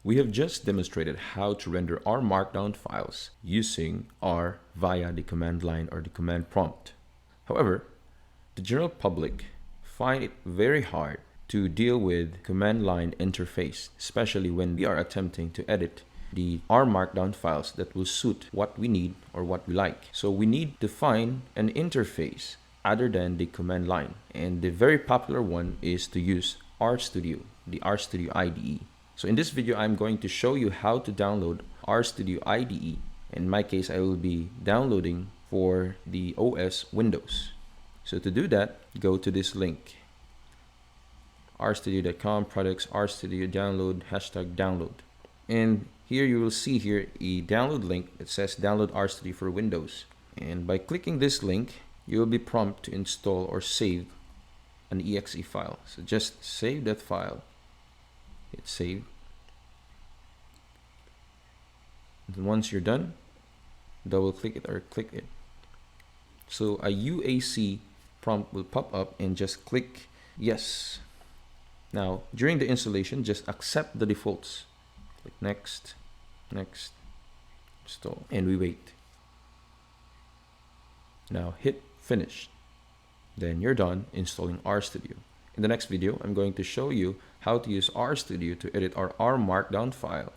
We have just demonstrated how to render our Markdown files using R via the command line or the command prompt. However, the general public find it very hard to deal with command line interface, especially when we are attempting to edit the R Markdown files that will suit what we need or what we like. So we need to find an interface other than the command line. And the very popular one is to use RStudio, the RStudio IDE. So in this video, I'm going to show you how to download RStudio IDE. In my case, I will be downloading for the OS Windows. So to do that, go to this link, rstudio.com, products, RStudio download, #download. And here you will see here a download link that says download RStudio for Windows. And by clicking this link, you will be prompted to install or save an exe file. So just save that file, hit save. And once you're done, double click it or click it. So a UAC prompt will pop up and just click yes. Now, during the installation, just accept the defaults. Click next, next, install, and we wait. Now hit finish. Then you're done installing RStudio. In the next video, I'm going to show you how to use RStudio to edit our R Markdown file